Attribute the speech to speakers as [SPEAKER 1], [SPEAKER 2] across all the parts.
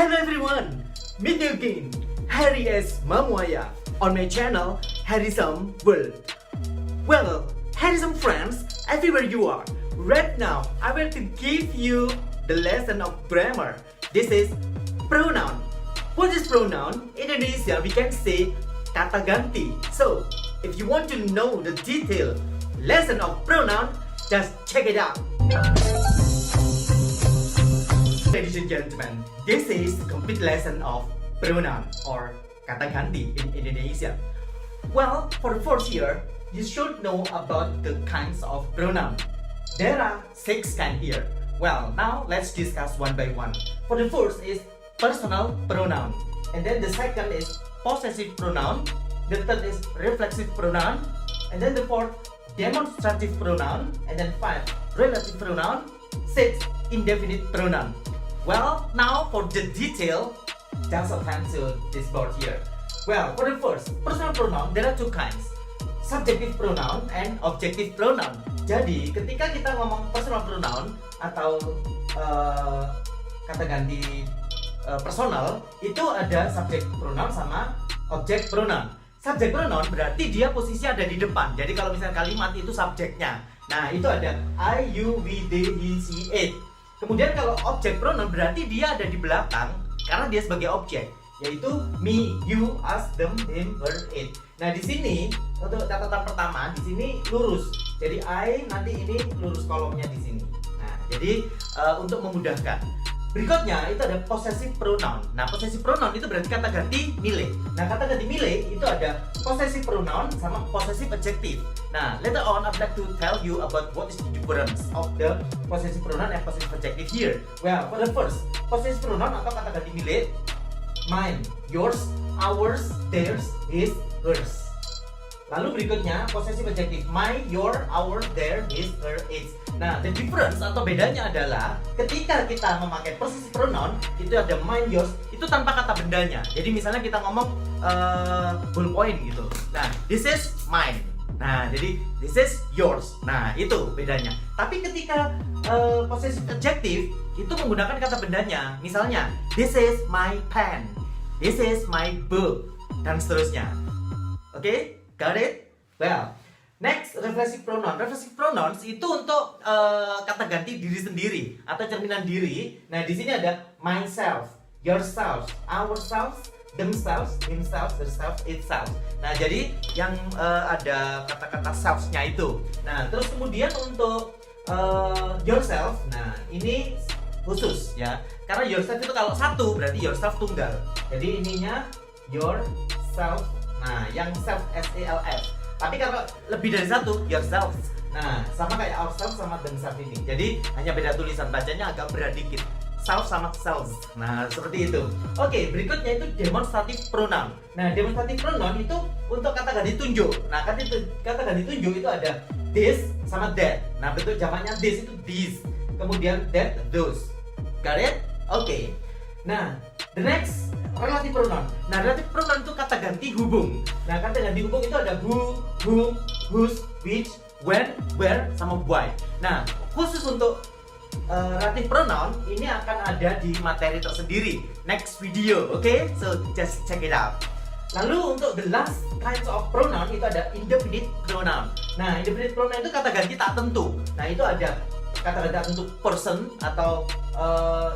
[SPEAKER 1] Hello everyone, meet you again, Harry S. Mamuaya on my channel Harrysome World. Well, Harrysome friends, everywhere you are, right now I will to give you the lesson of grammar. This is pronoun. What is pronoun? In Indonesia we can say kata ganti. So, if you want to know the detailed lesson of pronoun, just check it out. Ladies and gentlemen, this is the complete lesson of pronoun or kata ganti in Indonesia. Well, for the first year, you should know about the kinds of pronoun. There are 6 kinds here. Well, now let's discuss one by one. For the first is personal pronoun, and then the second is possessive pronoun, the third is reflexive pronoun, and then the fourth demonstrative pronoun, and then 5 relative pronoun, 6 indefinite pronoun. Well, now for the detail, just attend to this board here. Well, for the first, personal pronoun, there are 2 kinds, subjective pronoun and objective pronoun. Jadi, ketika kita ngomong personal pronoun atau kata ganti personal, itu ada subject pronoun sama object pronoun. Subject pronoun berarti dia posisi ada di depan. Jadi kalau misalnya kalimat itu subjeknya, nah itu ada I, you, we, they, he, she, it. Kemudian kalau object pronoun berarti dia ada di belakang karena dia sebagai objek, yaitu me, you, us, them, him, her, it. Nah di sini untuk catatan pertama di sini lurus. Jadi I nanti ini lurus kolomnya di sini. Nah jadi untuk memudahkan. Berikutnya itu ada possessive pronoun. Nah possessive pronoun itu berarti kata ganti milik. Nah kata ganti milik itu ada possessive pronoun sama possessive adjective. Nah later on I would like to tell you about what is the difference of the possessive pronoun and possessive adjective here. Well, for the first, possessive pronoun atau kata ganti milik, mine, yours, ours, theirs, his, hers. Lalu berikutnya possessive adjective, my, your, our, their, his, her, its. Nah, the difference atau bedanya adalah ketika kita memakai possessive pronoun itu ada mine, yours, itu tanpa kata bendanya. Jadi misalnya kita ngomong ballpoint gitu. Nah, this is mine. Nah, jadi this is yours. Nah, itu bedanya. Tapi ketika possessive adjective itu menggunakan kata bendanya. Misalnya, this is my pen. This is my book, dan seterusnya. Oke? Got it? Well, next, reflexive pronoun. Reflexive pronouns itu untuk kata ganti diri sendiri atau cerminan diri. Nah, di sini ada myself, yourself, ourselves, themselves, himself, herself, itself. Nah, jadi yang ada kata-kata selves-nya itu. Nah, terus kemudian untuk yourself, nah ini khusus ya. Karena yourself itu kalau satu berarti yourself tunggal. Jadi ininya yourself. Nah, yang self S-E-L-F. Tapi kalau lebih dari satu, yourself. Nah, sama kayak ourselves sama themselves ini. Jadi hanya beda tulisan, bacanya agak berat dikit. Self sama selves. Nah, seperti itu. Oke, berikutnya itu demonstrative pronoun. Nah, demonstrative pronoun itu untuk kata ganti tunjuk. Nah, kata ganti tunjuk itu ada this sama that. Nah, bentuk jamaknya this itu these. Kemudian that, those. Got it? Oke. Nah, the next relative pronoun. Nah, relative pronoun itu kata ganti hubung. Nah, kata ganti hubung itu ada who, whom, whose, which, when, where, sama why. Nah, khusus untuk relative pronoun ini akan ada di materi tersendiri next video, oke? So, just check it out. Lalu untuk the last kinds of pronoun itu ada indefinite pronoun. Nah, indefinite pronoun itu kata ganti tak tentu. Nah, itu ada kata ganti tak tentu person atau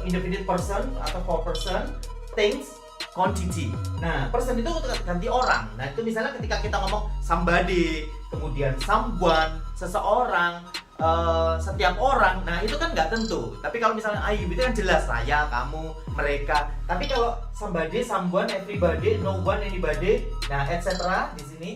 [SPEAKER 1] indefinite person atau for person, things, quantity. Nah, person itu untuk ganti orang. Nah, itu misalnya ketika kita ngomong somebody, kemudian someone, seseorang, setiap orang. Nah, itu kan nggak tentu. Tapi kalau misalnya I, itu kan jelas saya, kamu, mereka. Tapi kalau somebody, someone, everybody, no one, anybody, nah, etc. di sini.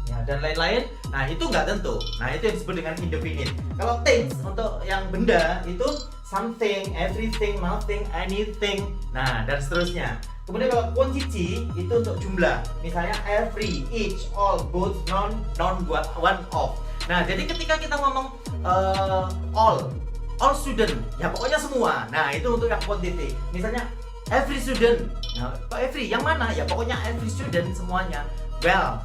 [SPEAKER 1] Ya, dan lain-lain. Nah, itu nggak tentu. Nah, itu yang disebut dengan indefinite. Kalau things untuk yang benda itu something, everything, nothing, anything, nah dan seterusnya. Kemudian kalau quantity itu untuk jumlah, misalnya every, each, all, both, none, one of. Nah jadi ketika kita ngomong all student, ya pokoknya semua. Nah itu untuk yang quantity. Misalnya every student, nah kok every, yang mana? Ya pokoknya every student semuanya. Well,